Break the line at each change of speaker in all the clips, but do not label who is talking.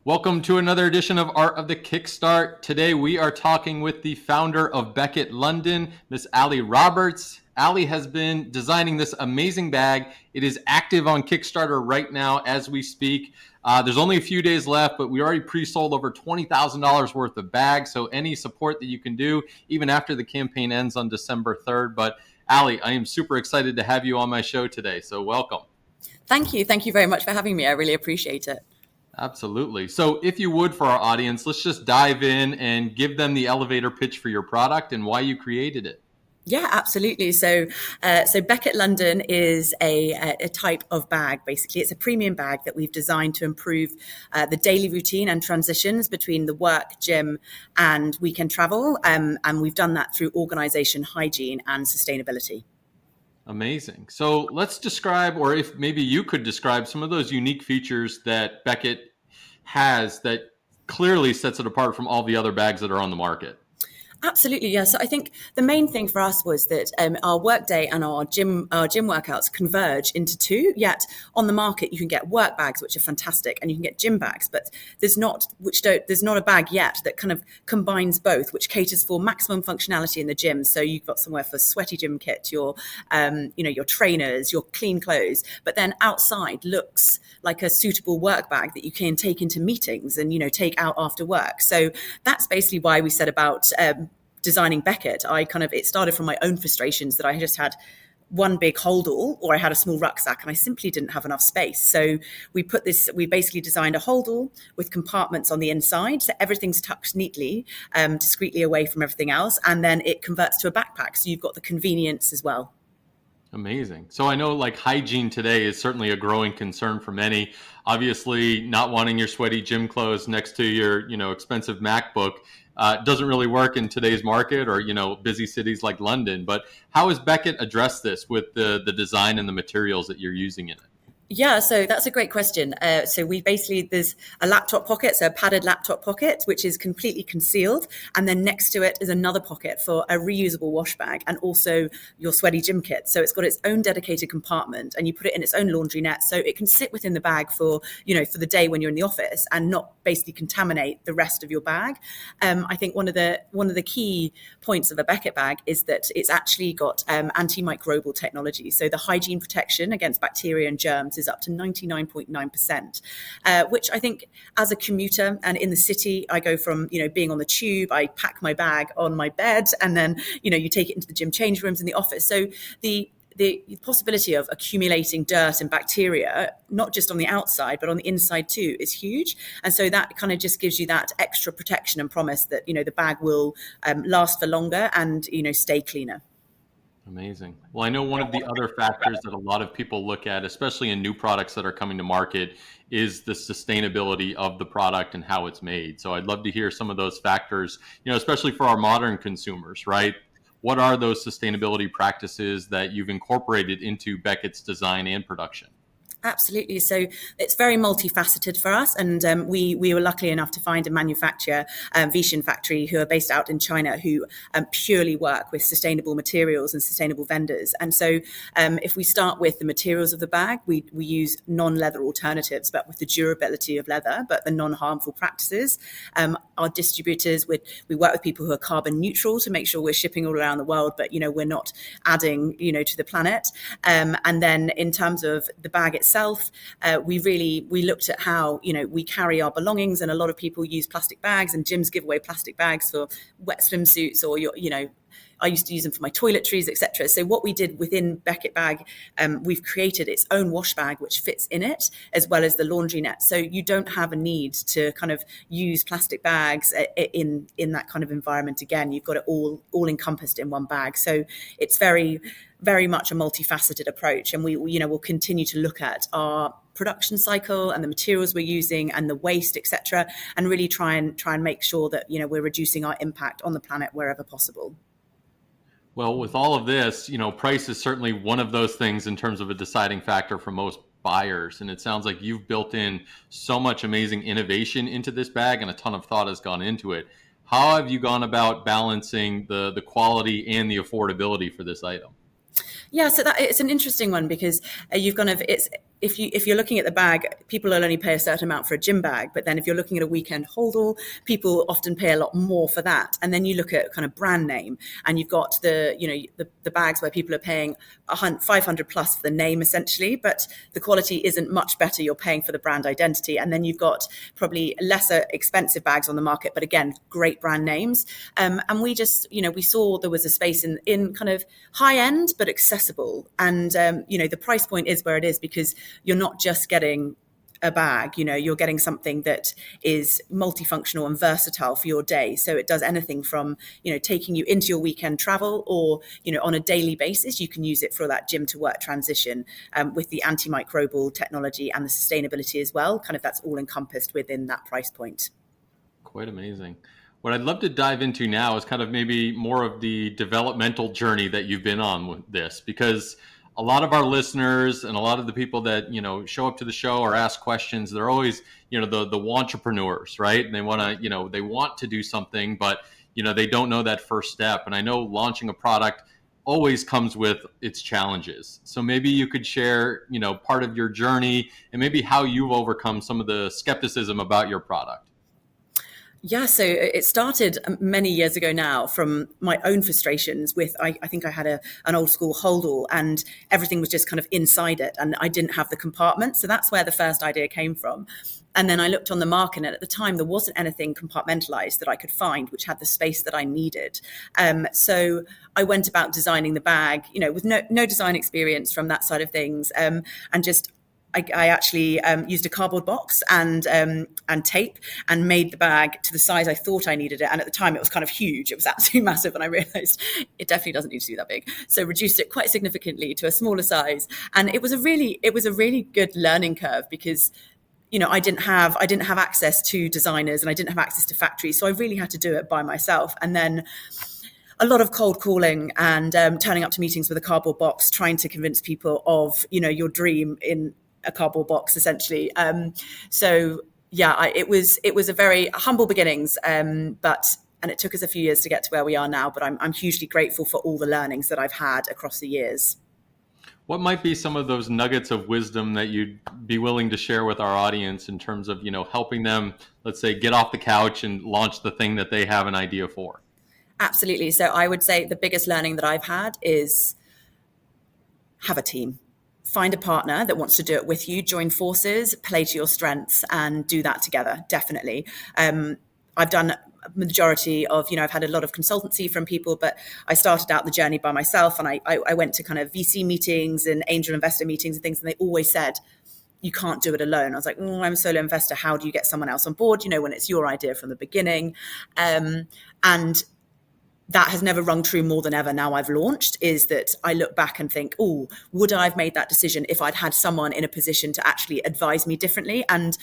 Welcome to another edition of Art of the Kickstart. Today we are talking with the founder of Becket London, Miss Ali Roberts. Ali has been designing this amazing bag. It is active on Kickstarter right now as we speak. There's only a few days left, but we already pre-sold over $20,000 worth of bags. So any support that you can do, even after the campaign ends on December 3rd. But Ali, I am super excited to have you on my show today. So welcome.
Thank you. Thank you very much for having me. I really appreciate it.
Absolutely. So if you would, for our audience, let's just dive in and give them the elevator pitch for your product and why you created it.
Yeah, absolutely. So Becket London is a type of bag. Basically, it's a premium bag that we've designed to improve the daily routine and transitions between the work, gym, and weekend travel. And we've done that through organization, hygiene, and sustainability.
Amazing. So let's describe, or if maybe you could describe some of those unique features that Becket has that clearly sets it apart from all the other bags that are on the market.
Absolutely, yeah. So I think the main thing for us was that our workday and our gym workouts converge into two. Yet on the market, you can get work bags, which are fantastic, and you can get gym bags, but there's not a bag yet that kind of combines both, which caters for maximum functionality in the gym. So you've got somewhere for sweaty gym kit, your trainers, your clean clothes, but then outside looks like a suitable work bag that you can take into meetings and take out after work. So that's basically why we set about designing Becket. It started from my own frustrations that I just had one big holdall or I had a small rucksack and I simply didn't have enough space. So we basically designed a holdall with compartments on the inside. So everything's tucked neatly, discreetly away from everything else. And then it converts to a backpack. So you've got the convenience as well.
Amazing. So I know hygiene today is certainly a growing concern for many. Obviously, not wanting your sweaty gym clothes next to your, expensive MacBook doesn't really work in today's market or, busy cities like London. But how has Becket addressed this with the design and the materials that you're using in it?
Yeah, so that's a great question. There's a laptop pocket, so a padded laptop pocket, which is completely concealed. And then next to it is another pocket for a reusable wash bag and also your sweaty gym kit. So it's got its own dedicated compartment and you put it in its own laundry net. So it can sit within the bag for the day when you're in the office and not basically contaminate the rest of your bag. I think one of the key points of a Becket bag is that it's actually got antimicrobial technology. So the hygiene protection against bacteria and germs is up to 99.9%, which I think as a commuter and in the city, I go from, being on the tube, I pack my bag on my bed and then, you take it into the gym change rooms in the office. So the possibility of accumulating dirt and bacteria, not just on the outside, but on the inside too, is huge. And so that kind of just gives you that extra protection and promise that, the bag will last for longer and, stay cleaner.
Amazing. Well, I know one of the other factors that a lot of people look at, especially in new products that are coming to market, is the sustainability of the product and how it's made. So I'd love to hear some of those factors, especially for our modern consumers, right? What are those sustainability practices that you've incorporated into Becket's design and production?
Absolutely. So it's very multifaceted for us. And we were lucky enough to find a manufacturer, Vishin Factory, who are based out in China, who purely work with sustainable materials and sustainable vendors. And so if we start with the materials of the bag, we use non-leather alternatives, but with the durability of leather, but the non-harmful practices. Our distributors, we work with people who are carbon neutral to make sure we're shipping all around the world, but, we're not adding, to the planet. And then in terms of the bag itself, we looked at how we carry our belongings, and a lot of people use plastic bags, and gyms give away plastic bags for wet swimsuits or I used to use them for my toiletries, etc. So what we did within Becket bag, we've created its own wash bag which fits in it, as well as the laundry net. So you don't have a need to kind of use plastic bags in that kind of environment again. You've got it all encompassed in one bag. So it's very, very much a multifaceted approach, and we'll continue to look at our production cycle and the materials we're using and the waste, etc., and really try and make sure that we're reducing our impact on the planet wherever possible.
Well, with all of this, price is certainly one of those things in terms of a deciding factor for most buyers. And it sounds like you've built in so much amazing innovation into this bag and a ton of thought has gone into it. How have you gone about balancing the quality and the affordability for this item?
Yeah, so it's an interesting one because if you're looking at the bag, people will only pay a certain amount for a gym bag, but then if you're looking at a weekend holdall, people often pay a lot more for that. And then you look at kind of brand name, and you've got the bags where people are paying 500 plus for the name essentially, but the quality isn't much better. You're paying for the brand identity. And then you've got probably lesser expensive bags on the market, but again, great brand names. And we just, we saw there was a space in kind of high end, but accessible. And, the price point is where it is because you're not just getting a bag, you're getting something that is multifunctional and versatile for your day. So it does anything from, taking you into your weekend travel or, on a daily basis, you can use it for that gym to work transition with the antimicrobial technology and the sustainability as well. Kind of that's all encompassed within that price point.
Quite amazing. What I'd love to dive into now is kind of maybe more of the developmental journey that you've been on with this, because a lot of our listeners and a lot of the people that, show up to the show or ask questions, they're always, the entrepreneurs, right? And they want to, they want to do something, but, they don't know that first step. And I know launching a product always comes with its challenges. So maybe you could share, part of your journey and maybe how you've overcome some of the skepticism about your product.
Yeah, so it started many years ago now from my own frustrations with, I think I had an old school holdall and everything was just kind of inside it and I didn't have the compartments. So that's where the first idea came from. And then I looked on the market, and at the time there wasn't anything compartmentalized that I could find which had the space that I needed. So I went about designing the bag, with no design experience from that side of things, and just I actually used a cardboard box and tape and made the bag to the size I thought I needed it. And at the time it was kind of huge. It was absolutely massive. And I realized it definitely doesn't need to be that big. So reduced it quite significantly to a smaller size. And it was a really good learning curve because, I didn't have access to designers and I didn't have access to factories. So I really had to do it by myself. And then a lot of cold calling and turning up to meetings with a cardboard box, trying to convince people of, your dream in a cardboard box essentially. So yeah, it was a very humble beginnings, and it took us a few years to get to where we are now, but I'm hugely grateful for all the learnings that I've had across the years.
What might be some of those nuggets of wisdom that you'd be willing to share with our audience in terms of, helping them, let's say, get off the couch and launch the thing that they have an idea for?
Absolutely. So I would say the biggest learning that I've had is have a team. Find a partner that wants to do it with you, join forces, play to your strengths and do that together. Definitely. I've done a majority of, I've had a lot of consultancy from people, but I started out the journey by myself and I went to kind of VC meetings and angel investor meetings and things. And they always said, you can't do it alone. I was like, I'm a solo investor. How do you get someone else on board? When it's your idea from the beginning. And that has never rung true more than ever now I've launched, is that I look back and think, would I have made that decision if I'd had someone in a position to actually advise me differently? And,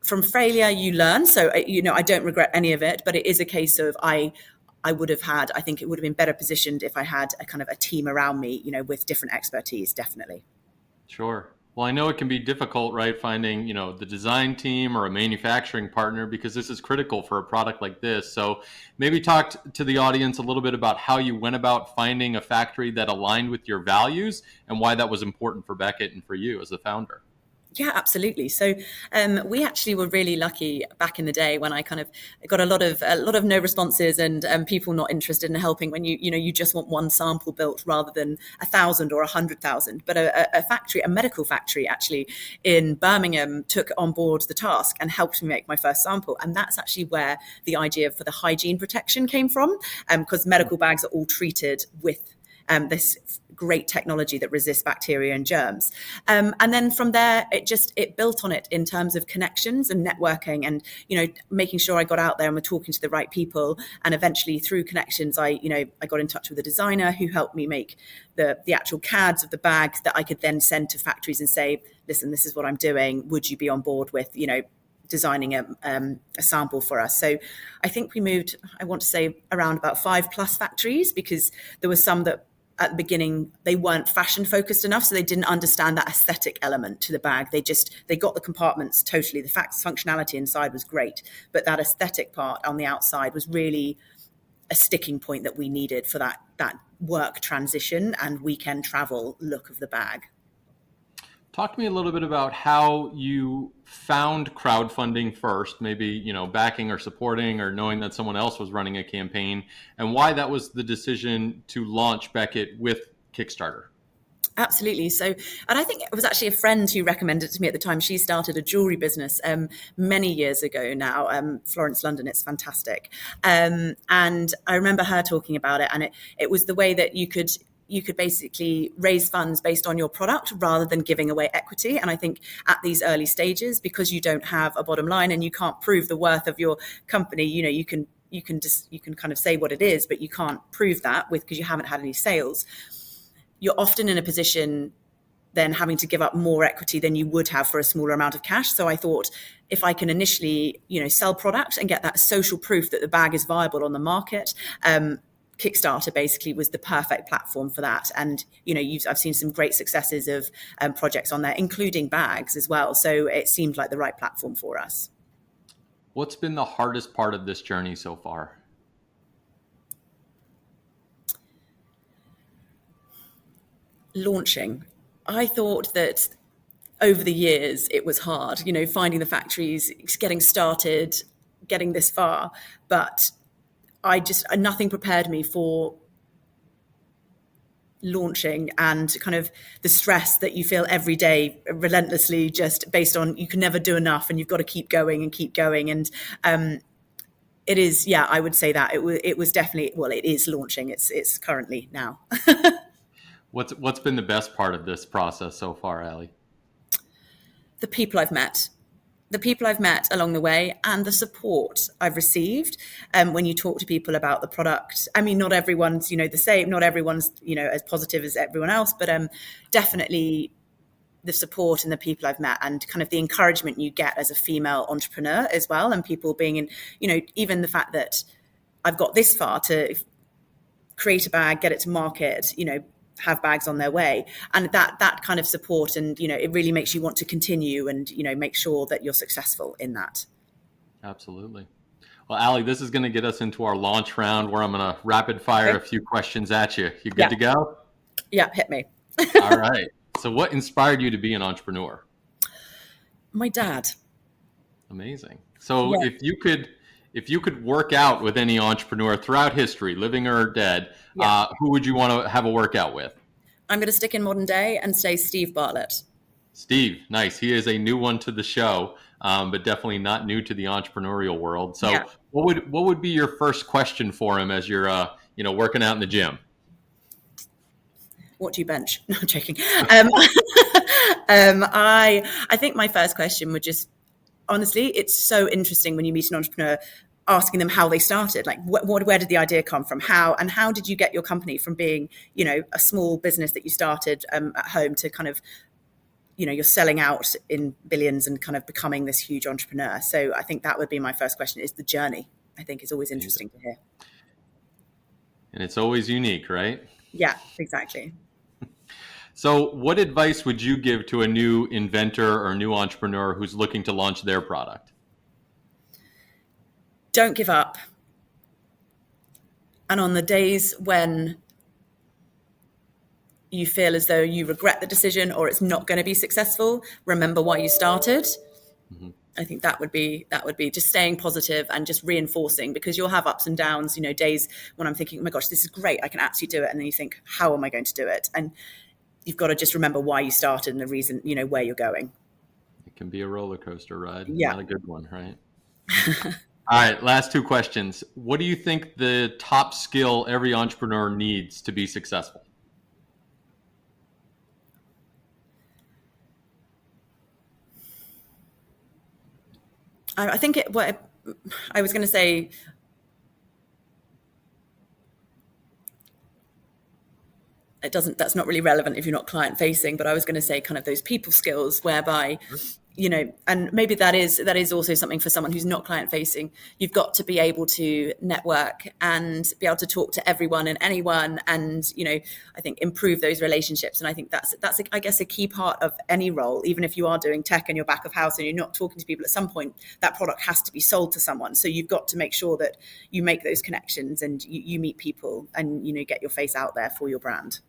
from failure, you learn. So, I don't regret any of it, but it is a case of I think it would have been better positioned if I had a kind of a team around me, with different expertise, definitely.
Sure. Well, I know it can be difficult, right, finding, the design team or a manufacturing partner, because this is critical for a product like this. So maybe talk to the audience a little bit about how you went about finding a factory that aligned with your values and why that was important for Becket and for you as the founder.
Yeah, absolutely. So we actually were really lucky back in the day when I kind of got a lot of no responses and people not interested in helping when you just want one sample built rather than 1,000 or 100,000. But a medical factory actually in Birmingham took on board the task and helped me make my first sample. And that's actually where the idea for the hygiene protection came from, because medical bags are all treated with this great technology that resists bacteria and germs. And then from there, it built on it in terms of connections and networking and, making sure I got out there and were talking to the right people. And eventually through connections, I got in touch with a designer who helped me make the actual CADs of the bag that I could then send to factories and say, listen, this is what I'm doing. Would you be on board with, designing a sample for us? So I think we moved, I want to say around about 5+ factories, because there were some that at the beginning, they weren't fashion focused enough. So they didn't understand that aesthetic element to the bag. They got the compartments totally. The functionality inside was great, but that aesthetic part on the outside was really a sticking point that we needed for that work transition and weekend travel look of the bag.
Talk to me a little bit about how you found crowdfunding first, maybe, backing or supporting or knowing that someone else was running a campaign, and why that was the decision to launch Becket with Kickstarter.
Absolutely. So, and I think it was actually a friend who recommended it to me at the time. She started a jewelry business many years ago now, Florence London. It's fantastic. And I remember her talking about it, and it was the way that you could basically raise funds based on your product rather than giving away equity. And I think at these early stages, because you don't have a bottom line and you can't prove the worth of your company, you can kind of say what it is, but you can't prove that because you haven't had any sales. You're often in a position then having to give up more equity than you would have for a smaller amount of cash. So I thought, if I can initially, sell product and get that social proof that the bag is viable on the market, Kickstarter basically was the perfect platform for that. And, I've seen some great successes of projects on there, including bags as well. So it seemed like the right platform for us.
What's been the hardest part of this journey so far?
Launching. I thought that over the years it was hard, finding the factories, getting started, getting this far, but nothing prepared me for launching and kind of the stress that you feel every day relentlessly, just based on you can never do enough and you've got to keep going. And it is, I would say that it was definitely, it is launching. It's currently now.
What's been the best part of this process so far, Ali?
The people I've met along the way, and the support I've received. When you talk to people about the product, I mean, not everyone's, the same, not everyone's, as positive as everyone else, but definitely the support and the people I've met and kind of the encouragement you get as a female entrepreneur as well. And people being in, even the fact that I've got this far to create a bag, get it to market, have bags on their way, and that kind of support, and it really makes you want to continue and make sure that you're successful in that.
Absolutely. Well, Ali, this is going to get us into our launch round where I'm going to rapid fire a few questions at you. You good to go?
Yeah, hit me.
All right. So what inspired you to be an entrepreneur?
My dad.
Amazing. So if you could work out with any entrepreneur throughout history, living or dead, who would you want to have a workout with?
I'm going to stick in modern day and say Steve Bartlett.
Steve, nice. He is a new one to the show, but definitely not new to the entrepreneurial world. So what would be your first question for him as you're working out in the gym?
What do you bench? No, I'm joking. I think my first question would just, honestly, it's so interesting when you meet an entrepreneur, asking them how they started, like where did the idea come from, how did you get your company from being, a small business that you started at home to kind of, you're selling out in billions and kind of becoming this huge entrepreneur. So I think that would be my first question, is the journey. I think is always interesting to hear.
And it's always unique, right?
Yeah, exactly.
So what advice would you give to a new inventor or new entrepreneur who's looking to launch their product?
Don't give up. And on the days when you feel as though you regret the decision or it's not going to be successful, remember why you started. Mm-hmm. I think that would be just staying positive and just reinforcing, because you'll have ups and downs, days when I'm thinking, oh my gosh, this is great, I can absolutely do it. And then you think, how am I going to do it? And you've got to just remember why you started and the reason, where you're going.
It can be a roller coaster ride.
Yeah.
Not a good one, right? All right, last two questions. What do you think the top skill every entrepreneur needs to be successful?
I think I was going to say, that's not really relevant if you're not client facing, but I was going to say kind of those people skills whereby, and maybe that is also something for someone who's not client facing. You've got to be able to network and be able to talk to everyone and anyone, and I think improve those relationships. And I think that's I guess a key part of any role. Even if you are doing tech and you're back of house and you're not talking to people, at some point that product has to be sold to someone. So you've got to make sure that you make those connections and you meet people and get your face out there for your brand.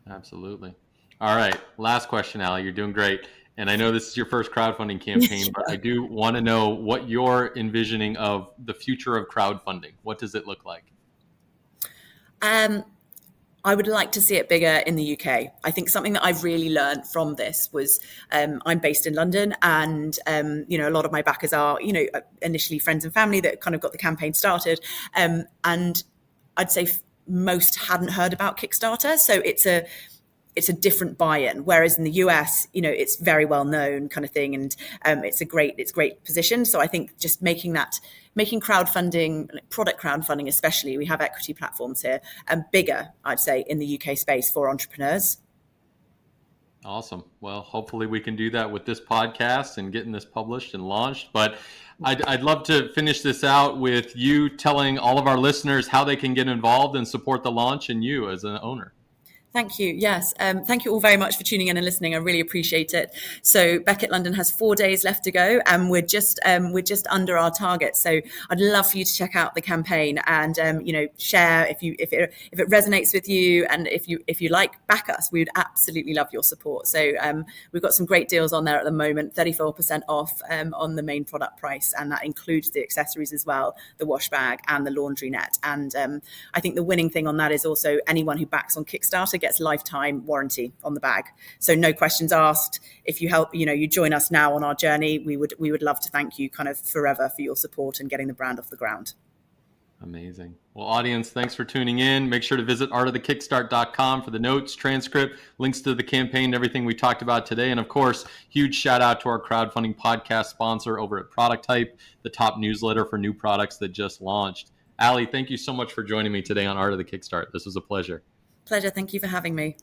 Absolutely. All right. Last question, Ali. You're doing great. And I know this is your first crowdfunding campaign, but I do want to know what you're envisioning of the future of crowdfunding. What does it look like?
I would like to see it bigger in the UK. I think something that I've really learned from this was I'm based in London, and a lot of my backers are initially friends and family that kind of got the campaign started, and I'd say most hadn't heard about Kickstarter, so it's a different buy-in. Whereas in the US, it's very well known kind of thing, and it's great position. So I think just making crowdfunding, product crowdfunding especially, we have equity platforms here, bigger, I'd say, in the UK space for entrepreneurs.
Awesome. Well, hopefully we can do that with this podcast and getting this published and launched. But I'd love to finish this out with you telling all of our listeners how they can get involved and support the launch and you as an owner.
Thank you. Yes. Thank you all very much for tuning in and listening. I really appreciate it. So Becket London has 4 days left to go, and we're just under our target. So I'd love for you to check out the campaign and share if it resonates with you, and if you like, back us. We would absolutely love your support. So we've got some great deals on there at the moment, 34% off on the main product price, and that includes the accessories as well, the wash bag and the laundry net. And I think the winning thing on that is also anyone who backs on Kickstarter gets lifetime warranty on the bag. So no questions asked. If you help, you join us now on our journey, we would love to thank you kind of forever for your support and getting the brand off the ground.
Amazing. Well, audience, thanks for tuning in. Make sure to visit artofthekickstart.com for the notes, transcript, links to the campaign, everything we talked about today. And of course, huge shout out to our crowdfunding podcast sponsor over at Product Hype, the top newsletter for new products that just launched. Ali, thank you so much for joining me today on Art of the Kickstart. This was a pleasure.
Pleasure. Thank you for having me.